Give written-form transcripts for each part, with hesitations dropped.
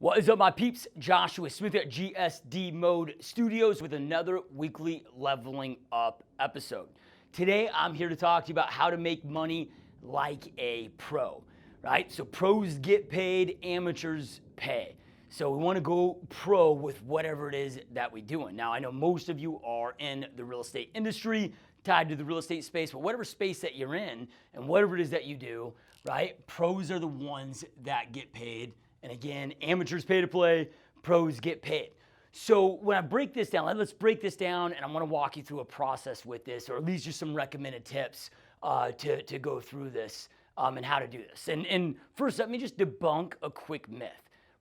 What is up, my peeps? Joshua Smith at GSD Mode Studios with another weekly leveling up episode. Today, I'm here to talk to you about how to make money like a pro, right? So pros get paid, amateurs pay. So we want to go pro with whatever it is that we're doing. Now, I know most of you are in the real estate industry, tied to the real estate space, but whatever space that you're in and whatever it is that you do, right? Pros are the ones that get paid. And again, amateurs pay to play, pros get paid. So when I break this down, let's break this down, and I want to walk you through a process with this, or at least just some recommended tips to go through this and how to do this. And first, let me just debunk a quick myth,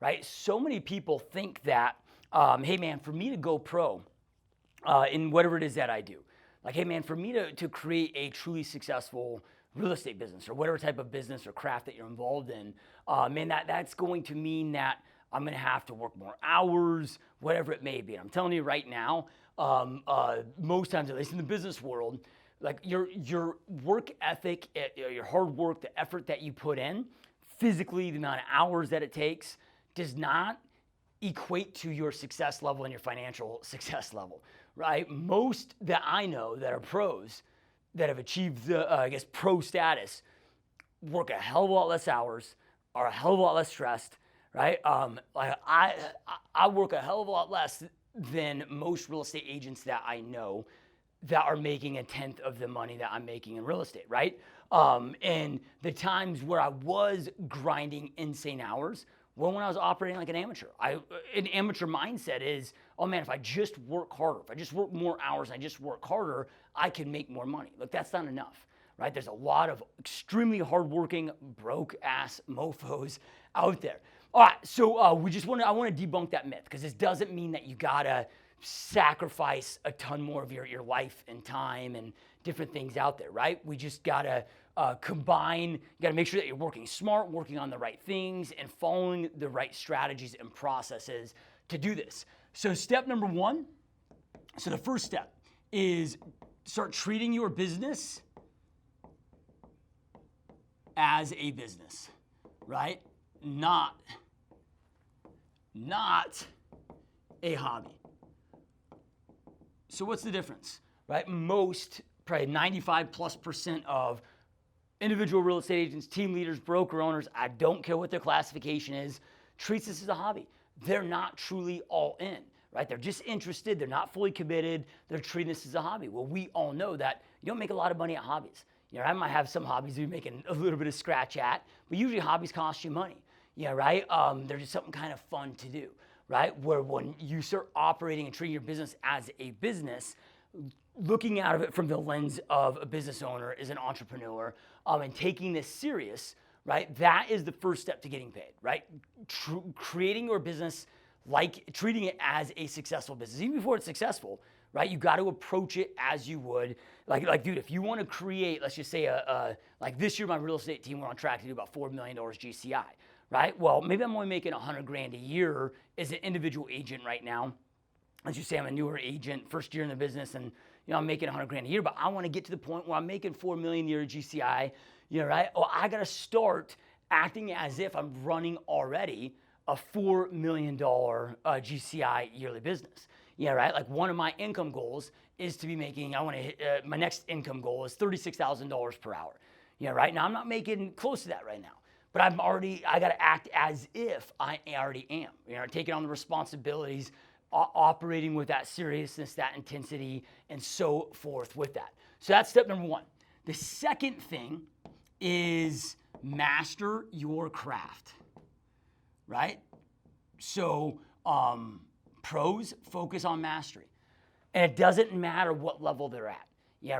right? So many people think that, hey man, for me to go pro in whatever it is that I do, like, hey man, for me to create a truly successful real estate business or whatever type of business or craft that you're involved in, man, that's going to mean that I'm going to have to work more hours, whatever it may be. And I'm telling you right now, most times, at least in the business world, like your work ethic, your hard work, the effort that you put in, physically, the amount of hours that it takes, does not equate to your success level and your financial success level, right? Most that I know that are pros that have achieved the, pro status work a hell of a lot less hours, are a hell of a lot less stressed, right? I work a hell of a lot less than most real estate agents that I know that are making a tenth of the money that I'm making in real estate, right? And the times where I was grinding insane hours were when I was operating like an amateur. An amateur mindset is, oh man, if I just work harder, if I just work more hours, I just work harder, I can make more money. Look, that's not enough, right? There's a lot of extremely hardworking, broke-ass mofos out there. All right, so I want to debunk that myth, because this doesn't mean that you gotta sacrifice a ton more of your life and time and different things out there, right? We just gotta combine, you gotta make sure that you're working smart, working on the right things, and following the right strategies and processes to do this. So step number one, so the first step is start treating your business as a business, right? Not a hobby. So what's the difference, right? Most, probably 95+% of individual real estate agents, team leaders, broker owners, I don't care what their classification is, treats this as a hobby. They're not truly all in, right? They're just interested. They're not fully committed. They're treating this as a hobby. Well, we all know that you don't make a lot of money at hobbies. You know, I might have some hobbies that you're making a little bit of scratch at, but usually hobbies cost you money, right? They're just something kind of fun to do, right? Where when you start operating and treating your business as a business, looking out of it from the lens of a business owner, as an entrepreneur, and taking this serious, right? That is the first step to getting paid, right? Creating your business, like treating it as a successful business. Even before it's successful, right? You got to approach it as you would, like, dude, if you want to create, let's just say like this year, my real estate team, we're on track to do about $4 million GCI, right? Well, maybe I'm only making $100,000 a year as an individual agent right now. Let's just say I'm a newer agent, first year in the business, and I'm making $100,000 a year, but I want to get to the point where I'm making $4 million a year GCI, right? Well, I got to start acting as if I'm running already a $4 million GCI yearly business, right? Like, one of my income goals is to be making, I want to hit, my next income goal is $36,000 per hour, right? Now, I'm not making close to that right now, but I got to act as if I already am, taking on the responsibilities, operating with that seriousness, that intensity, and so forth with that. So that's step number one. The second thing is master your craft, right? So pros focus on mastery. And it doesn't matter what level they're at,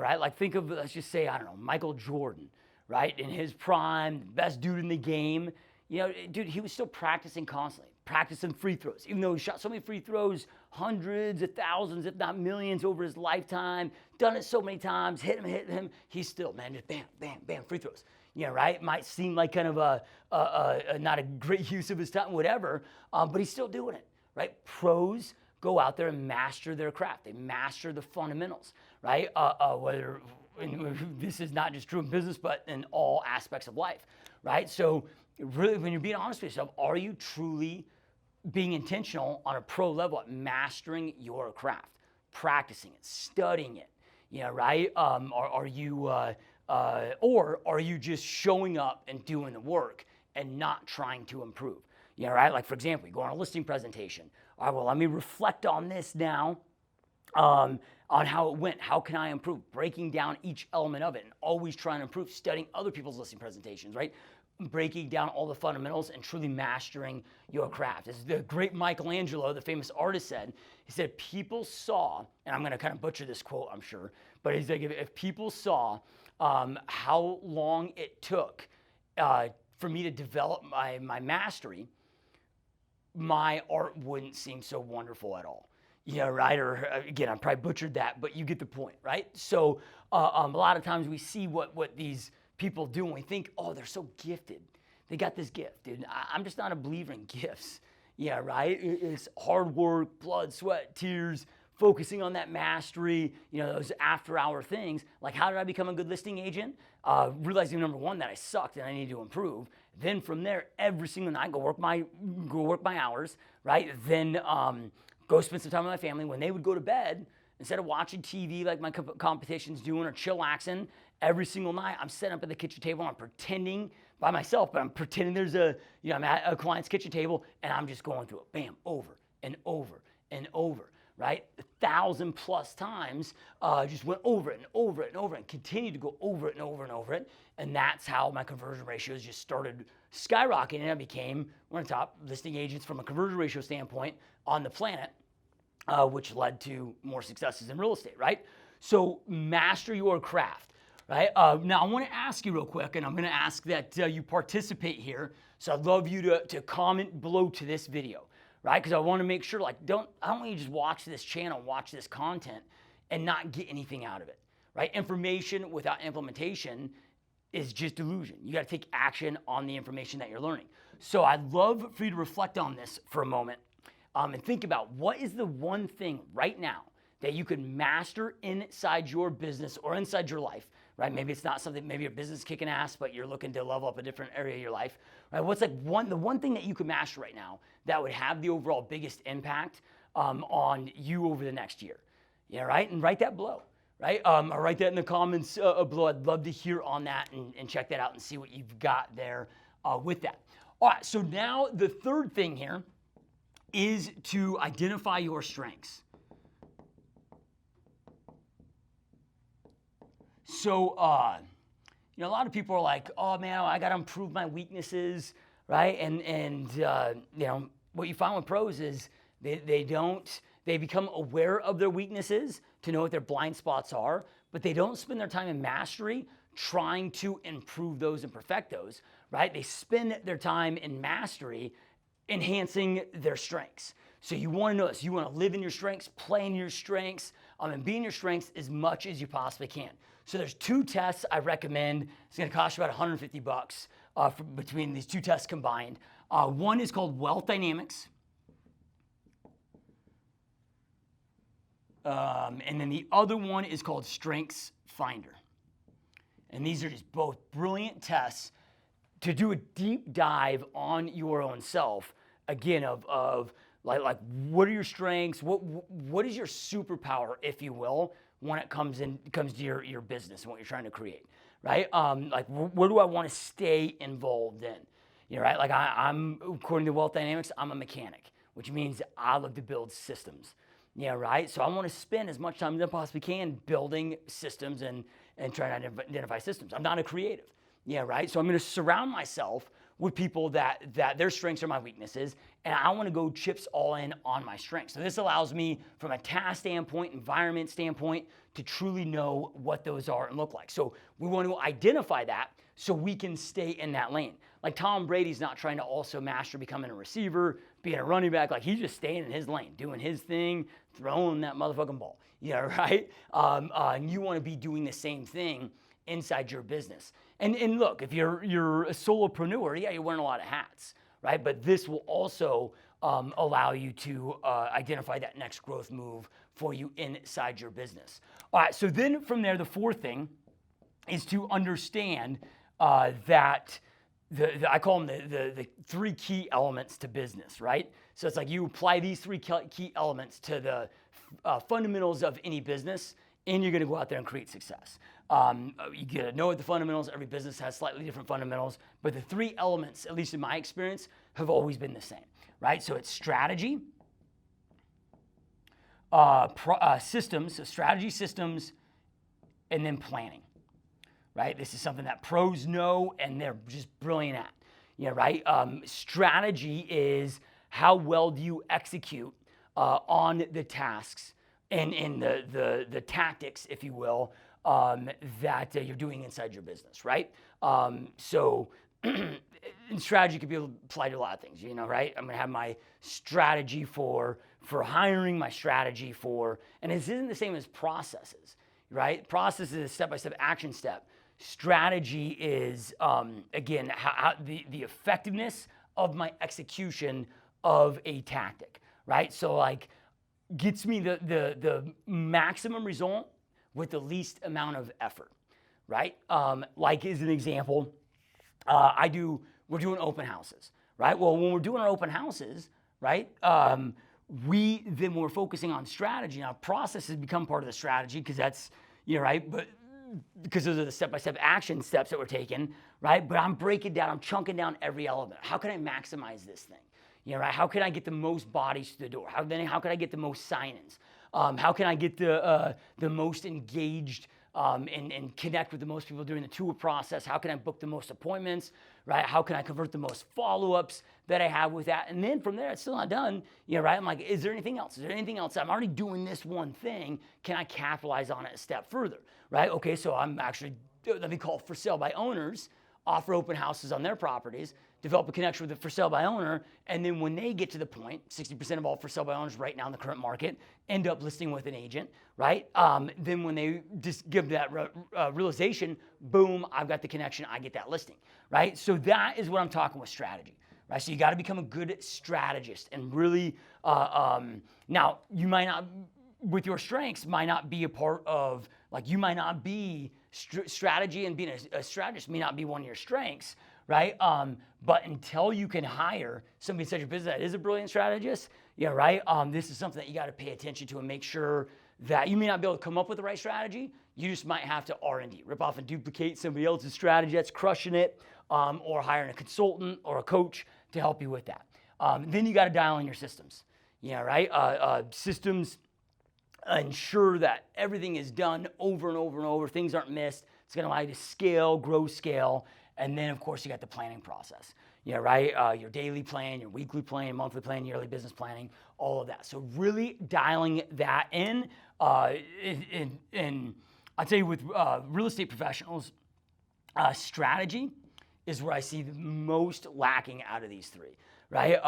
right? Like, think of, let's just say, I don't know, Michael Jordan, right? In his prime, best dude in the game, dude, he was still practicing constantly. Practicing free throws, even though he shot so many free throws, hundreds of thousands, if not millions over his lifetime, done it so many times, hit him, he's still, man, just bam, bam, bam, free throws. Right? Might seem like kind of a not a great use of his time, whatever, but he's still doing it, right? Pros go out there and master their craft. They master the fundamentals, right? Whether this is not just true in business, but in all aspects of life, right? So really, when you're being honest with yourself, are you truly being intentional on a pro level at mastering your craft, practicing it, studying it, right? Or are you just showing up and doing the work and not trying to improve? Right? Like, for example, you go on a listing presentation. All right, well, let me reflect on this now, on how it went. How can I improve? Breaking down each element of it and always trying to improve, studying other people's listing presentations, right? Breaking down all the fundamentals and truly mastering your craft. As the great Michelangelo, the famous artist, said, he said, people saw, and I'm going to kind of butcher this quote, I'm sure, but he's like, if people saw how long it took for me to develop my mastery, my art wouldn't seem so wonderful at all. Right? Or again, I probably butchered that, but you get the point, right? So a lot of times we see what these people do and we think, oh, they're so gifted. They got this gift, dude. I'm just not a believer in gifts. Right? It's hard work, blood, sweat, tears, focusing on that mastery, those after-hour things. Like, how did I become a good listing agent? Realizing, number one, that I sucked and I needed to improve. Then from there, every single night, go work my hours, right? Then go spend some time with my family. When they would go to bed, instead of watching TV like my competition's doing or chillaxing, every single night I'm sitting up at the kitchen table. I'm pretending by myself, but I'm pretending there's I'm at a client's kitchen table and I'm just going through it, bam, over and over and over, right? 1,000+ times, just went over it and over it and over it and continued to go over it and over and over it. And that's how my conversion ratios just started skyrocketing. And I became one of the top listing agents from a conversion ratio standpoint on the planet, which led to more successes in real estate, right? So master your craft, right? Now I want to ask you real quick, and I'm going to ask that you participate here. So I'd love you to comment below to this video, right? Because I want to make sure, I don't want you to just watch this channel, watch this content, and not get anything out of it, right? Information without implementation is just delusion. You got to take action on the information that you're learning. So I'd love for you to reflect on this for a moment and think about what is the one thing right now that you could master inside your business or inside your life, right? Maybe it's not something, maybe your business is kicking ass, but you're looking to level up a different area of your life, right? What's the one thing that you could master right now that would have the overall biggest impact on you over the next year? Right? And write that below, right? Or write that in the comments below. I'd love to hear on that and check that out and see what you've got there with that. All right, so now the third thing here is to identify your strengths. So, a lot of people are like, oh man, I got to improve my weaknesses, right? And what you find with pros is they become aware of their weaknesses to know what their blind spots are, but they don't spend their time in mastery trying to improve those and perfect those, right? They spend their time in mastery enhancing their strengths. So you want to know this. You want to live in your strengths, play in your strengths, and be in your strengths as much as you possibly can. So there's 2 tests I recommend. It's going to cost you about $150 between these 2 tests combined. One is called Wealth Dynamics. And then the other one is called Strengths Finder. And these are just both brilliant tests to do a deep dive on your own self, again, of like what are your strengths, what is your superpower, if you will, when it comes to your business and what you're trying to create, right? Where do I want to stay involved in? Right? Like I'm according to Wealth Dynamics, I'm a mechanic, which means I love to build systems. Right? So I want to spend as much time as I possibly can building systems and trying to identify systems. I'm not a creative. Right? So I'm going to surround myself with people that their strengths are my weaknesses, and I want to go chips all in on my strengths. So this allows me, from a task standpoint, environment standpoint, to truly know what those are and look like. So we want to identify that so we can stay in that lane. Like Tom Brady's not trying to also master becoming a receiver, being a running back. Like he's just staying in his lane, doing his thing, throwing that motherfucking ball. Right? And you want to be doing the same thing inside your business. And look, if you're a solopreneur, you're wearing a lot of hats, right? But this will also allow you to identify that next growth move for you inside your business. All right, so then from there, the fourth thing is to understand that I call them the three key elements to business, right? So it's like you apply these three key elements to the fundamentals of any business, and you're going to go out there and create success. You got to know what the fundamentals. Every business has slightly different fundamentals, but the three elements, at least in my experience, have always been the same, right? So it's strategy, systems, so strategy, systems, and then planning. Right? This is something that pros know and they're just brilliant at. Yeah, right? Strategy is how well do you execute on the tasks and in the tactics, if you will, that you're doing inside your business, right? So strategy could be applied to a lot of things, right? I'm gonna have my strategy for hiring, my strategy for, and this isn't the same as processes, right? Process is a step-by-step action step. Strategy is, again, how the effectiveness of my execution of a tactic, right? So like gets me the maximum result with the least amount of effort, right? Like as an example, we're doing open houses, right? Well, when we're doing our open houses, right, then we're focusing on strategy. Now, processes become part of the strategy because that's, right? But because those are the step-by-step action steps that we're taking, right? But I'm breaking down, I'm chunking down every element. How can I maximize this thing? Right? How can I get the most bodies to the door? How can I get the most sign-ins? How can I get the most engaged and connect with the most people during the tour process? How can I book the most appointments, right? How can I convert the most follow-ups that I have with that? And then from there, it's still not done, right? I'm like, is there anything else? Is there anything else? I'm already doing this one thing. Can I capitalize on it a step further, right? Okay, so I'm actually, let me call for sale by owners, offer open houses on their properties, develop a connection with the for sale by owner, and then when they get to the point, 60% of all for sale by owners right now in the current market end up listing with an agent, right? Then when they just give that realization, boom, I've got the connection, I get that listing, right? So that is what I'm talking with strategy, right? So you got to become a good strategist and really, now you might not, with your strengths, might not be a part of, like you might not be strategy, and being a strategist may not be one of your strengths, right? But until you can hire somebody inside your business that is a brilliant strategist, right? This is something that you got to pay attention to and make sure that you may not be able to come up with the right strategy. You just might have to R&D, rip off and duplicate somebody else's strategy that's crushing it, or hiring a consultant or a coach to help you with that. Then you got to dial in your systems, right? Systems ensure that everything is done over and over and over. Things aren't missed. It's going to allow you to scale, grow, scale. And then, of course, you got the planning process, right? Your daily plan, your weekly plan, monthly plan, yearly business planning, all of that. So really dialing that in. And I'd say with real estate professionals, strategy is where I see the most lacking out of these three, right?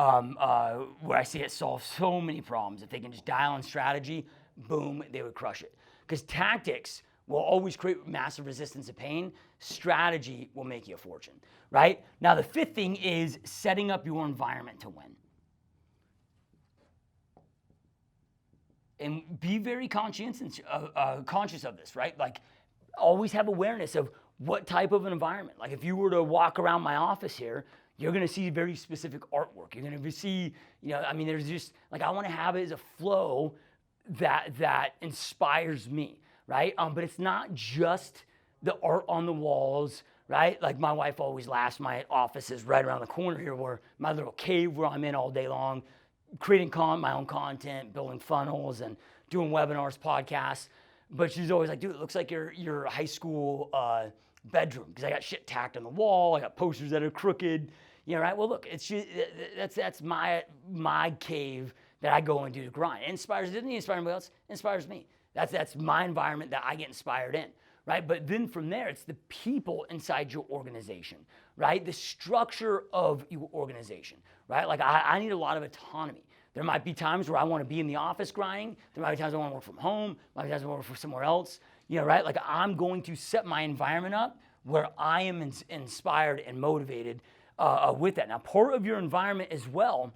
Where I see it solve so many problems. If they can just dial in strategy, boom, they would crush it. Because tactics will always create massive resistance and pain. Strategy will make you a fortune, right? Now, the fifth thing is setting up your environment to win. And be very conscious of this, right? Like, always have awareness of what type of an environment. Like, if you were to walk around my office here, you're going to see very specific artwork. You're going to see, there's just, like, I want to have it as a flow that inspires me, right? But it's not just the art on the walls, right? Like my wife always laughs, my office is right around the corner here, where my little cave where I'm in all day long, creating my own content, building funnels and doing webinars, podcasts. But she's always like, dude, it looks like your high school bedroom, because I got shit tacked on the wall. I got posters that are crooked, right? Well, look, it's just, that's my cave that I go and do to grind. It doesn't inspire anybody else, it inspires me. That's my environment that I get inspired in, right? But then from there, it's the people inside your organization, right? The structure of your organization, right? Like I need a lot of autonomy. There might be times where I want to be in the office grinding. There might be times I want to work from home. There might be times I want to work from somewhere else, right? Like I'm going to set my environment up where I am inspired and motivated with that. Now, part of your environment as well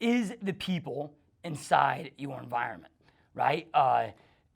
is the people inside your environment, right?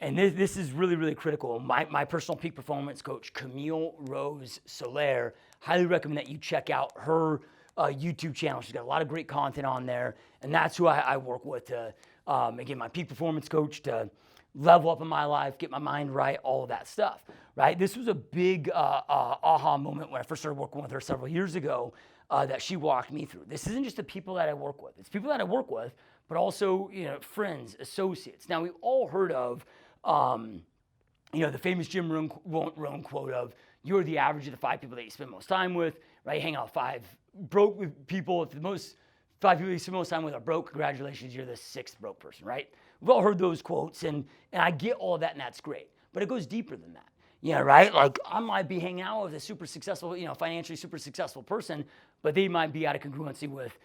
And this is really, really critical. My personal peak performance coach, Camille Rose Soler, highly recommend that you check out her YouTube channel. She's got a lot of great content on there, and that's who I work with to, again, my peak performance coach, to level up in my life, get my mind right, all of that stuff, right? This was a big aha moment when I first started working with her several years ago that she walked me through. This isn't just the people that I work with. It's people that I work with, but also, friends, associates. Now, we've all heard of, the famous Jim Rohn quote of, you're the average of the 5 people that you spend most time with, right? Hang out with 5 broke with people. If the 5 people you spend most time with are broke, congratulations, you're the 6th broke person, right? We've all heard those quotes, and I get all of that, and that's great. But it goes deeper than that. Right? Like, I might be hanging out with a super successful, financially super successful person, but they might be out of congruency with,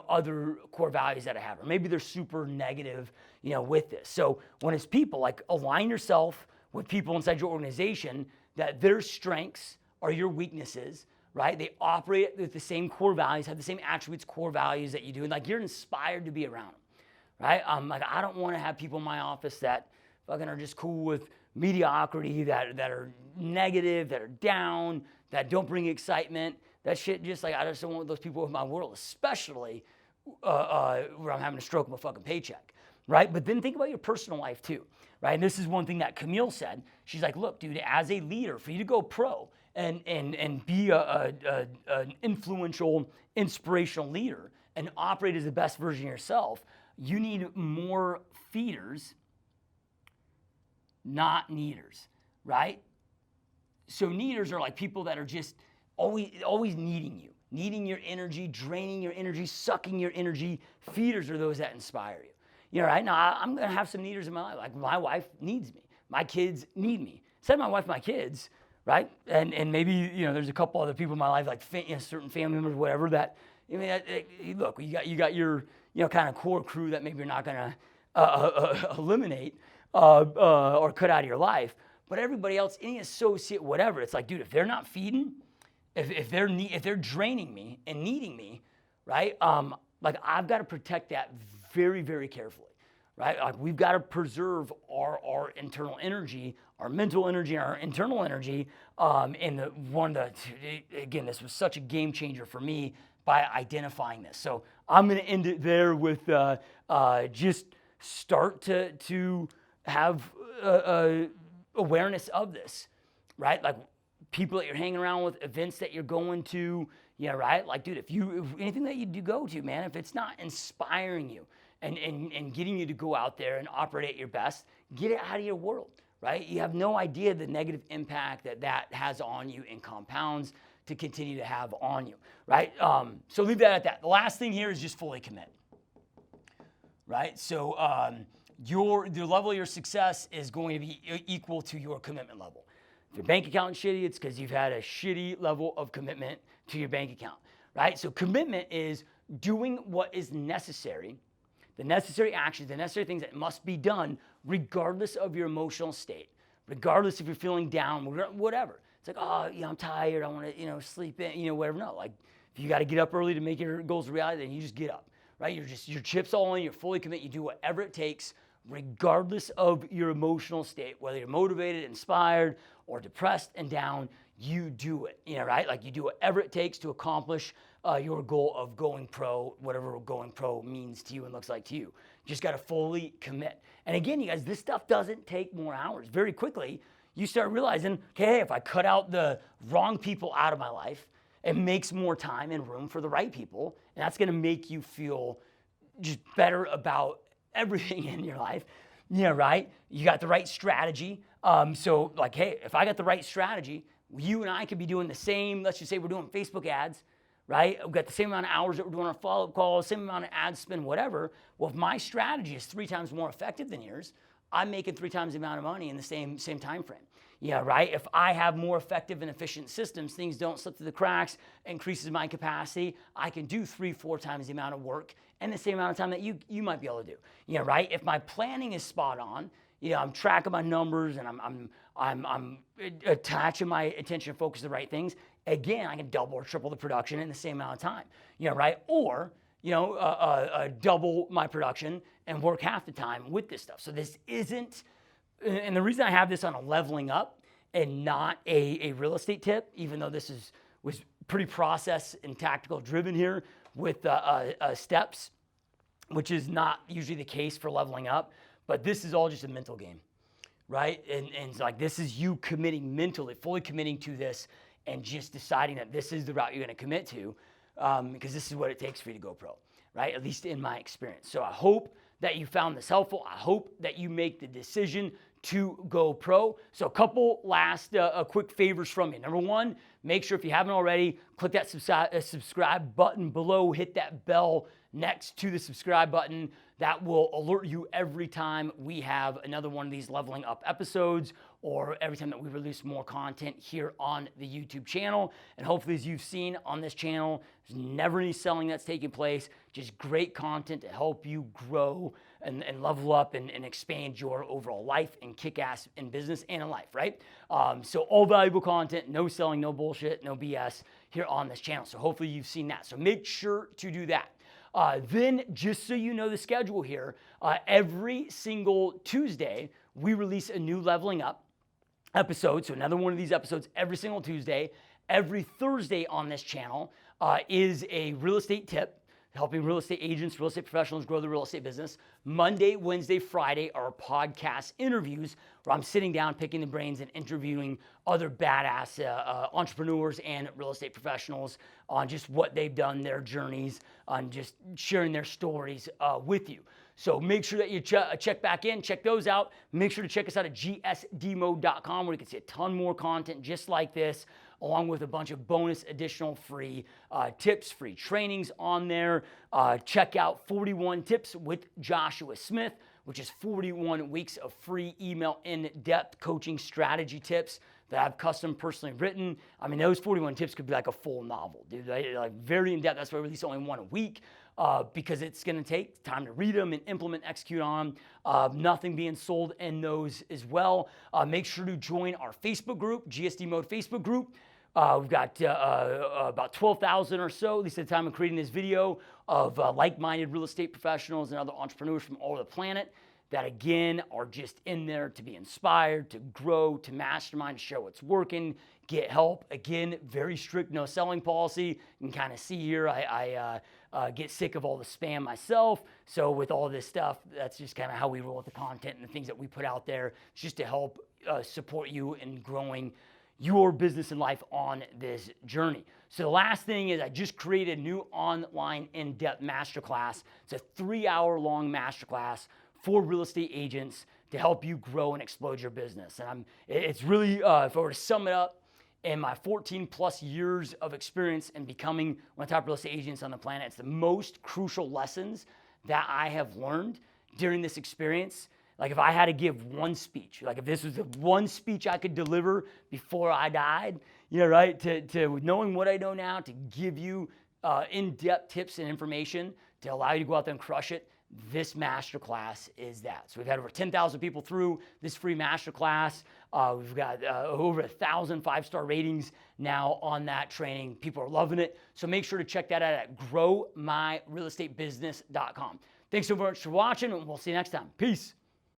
other core values that I have. Or maybe they're super negative, with this. So when it's people, like, align yourself with people inside your organization that their strengths are your weaknesses, right? They operate with the same core values, have the same attributes, core values that you do, and like, you're inspired to be around them, right? Like, I don't want to have people in my office that fucking are just cool with mediocrity, that are negative, that are down, that don't bring excitement. That shit, just like, I just don't want those people in my world, especially where I'm having to stroke my fucking paycheck, right? But then think about your personal life too, right? And this is one thing that Camille said. She's like, look, dude, as a leader, for you to go pro and be an influential, inspirational leader and operate as the best version of yourself, you need more feeders, not needers, right? So needers are like people that are just always needing you, needing your energy, draining your energy, sucking your energy. Feeders are those that inspire you. Right? Now, I'm going to have some needers in my life. Like, my wife needs me. My kids need me. Instead of my wife, my kids, right? And maybe, there's a couple other people in my life, like certain family members, whatever, that, look, you got your, kind of core crew that maybe you're not going to eliminate or cut out of your life. But everybody else, any associate, whatever, it's like, dude, if they're not feeding, if they're draining me and needing me, right? Like, I've got to protect that very, very carefully, right? Like, we've got to preserve our internal energy, our mental energy, our internal energy. Again, this was such a game changer for me by identifying this. So I'm going to end it there with just start to have awareness of this, right? Like, people that you're hanging around with, events that you're going to, right? Like, dude, if anything that you do go to, man, if it's not inspiring you and getting you to go out there and operate at your best, get it out of your world, right? You have no idea the negative impact that has on you and compounds to continue to have on you, right? So leave that at that. The last thing here is just fully commit, right? So the level of your success is going to be equal to your commitment level. If your bank account is shitty, it's because you've had a shitty level of commitment to your bank account, right? So commitment is doing what is necessary, the necessary actions, the necessary things that must be done, regardless of your emotional state, regardless if you're feeling down, whatever. It's like, oh, I'm tired, I want to, sleep in, whatever. No, like, if you got to get up early to make your goals a reality, then you just get up, right? Your chips all in, you're fully committed, you do whatever it takes, regardless of your emotional state, whether you're motivated, inspired, or depressed and down, you do it, right? Like, you do whatever it takes to accomplish your goal of going pro, whatever going pro means to you and looks like to you. You just got to fully commit. And again, you guys, this stuff doesn't take more hours. Very quickly, you start realizing, okay, if I cut out the wrong people out of my life, it makes more time and room for the right people, and that's going to make you feel just better about everything in your life, right? You got the right strategy. So like, hey, if I got the right strategy, you and I could be doing the same, let's just say we're doing Facebook ads, right? We've got the same amount of hours that we're doing our follow-up calls, same amount of ad spend, whatever. Well, if my strategy is 3 times more effective than yours, I'm making 3 times the amount of money in the same time frame. Right? If I have more effective and efficient systems, things don't slip through the cracks, increases my capacity, I can do 3-4 times the amount of work in the same amount of time that you might be able to do. Right? If my planning is spot on, I'm tracking my numbers and I'm attaching my attention and focus to the right things. Again, I can double or triple the production in the same amount of time. Right? Or double my production and work half the time with this stuff. So this isn't, and the reason I have this on a leveling up and not a real estate tip, even though this was pretty process and tactical driven here with steps, which is not usually the case for leveling up. But this is all just a mental game, right? And it's like this is you committing mentally, fully committing to this and just deciding that this is the route you're going to commit to because this is what it takes for you to go pro, right? At least in my experience. So I hope that you found this helpful. I hope that you make the decision to go pro. So a couple last quick favors from me. Number one, make sure if you haven't already, click that subscribe button below, hit that bell next to the subscribe button. That will alert you every time we have another one of these leveling up episodes or every time that we release more content here on the YouTube channel. And hopefully, as you've seen on this channel, there's never any selling that's taking place, just great content to help you grow and level up and expand your overall life and kick ass in business and in life, right? So all valuable content, no selling, no bullshit, no BS here on this channel. So hopefully you've seen that. So make sure to do that. Then, just so you know the schedule here, every single Tuesday, we release a new Leveling Up episode. So another one of these episodes every single Tuesday. Every Thursday on this channel is a real estate tip, helping real estate agents, real estate professionals grow the real estate business. Monday, Wednesday, Friday are podcast interviews where I'm sitting down, picking the brains and interviewing other badass entrepreneurs and real estate professionals on just what they've done, their journeys, on just sharing their stories with you. So make sure that you check back in, check those out. Make sure to check us out at gsdmode.com where you can see a ton more content just like this, along with a bunch of bonus additional free tips, free trainings on there. Check out 41 Tips with Joshua Smith, which is 41 weeks of free email in-depth coaching strategy tips that I've custom personally written. I mean, those 41 tips could be like a full novel, dude. Like very in-depth. That's why I release only one a week because it's going to take time to read them and implement, execute on them. Nothing being sold in those as well. Make sure to join our Facebook group, GSD Mode Facebook group. We've got about 12,000 or so, at least at the time of creating this video, of like-minded real estate professionals and other entrepreneurs from all over the planet that, again, are just in there to be inspired, to grow, to mastermind, to share what's working, get help. Again, very strict no selling policy. You can kind of see here I get sick of all the spam myself. So with all this stuff, that's just kind of how we roll with the content and the things that we put out there just to help support you in growing your business and life on this journey. So the last thing is I just created a new online in-depth masterclass. It's a 3-hour-long masterclass for real estate agents to help you grow and explode your business. And it's really, if I were to sum it up, in my 14 plus years of experience in becoming one of the top real estate agents on the planet, it's the most crucial lessons that I have learned during this experience. Like if I had to give one speech, like if this was the one speech I could deliver before I died, you know, right, to knowing what I know now, to give you in-depth tips and information to allow you to go out there and crush it, this masterclass is that. So we've had over 10,000 people through this free masterclass. We've got over 1,000 5-star ratings now on that training. People are loving it. So make sure to check that out at growmyrealestatebusiness.com. Thanks so much for watching, and we'll see you next time. Peace.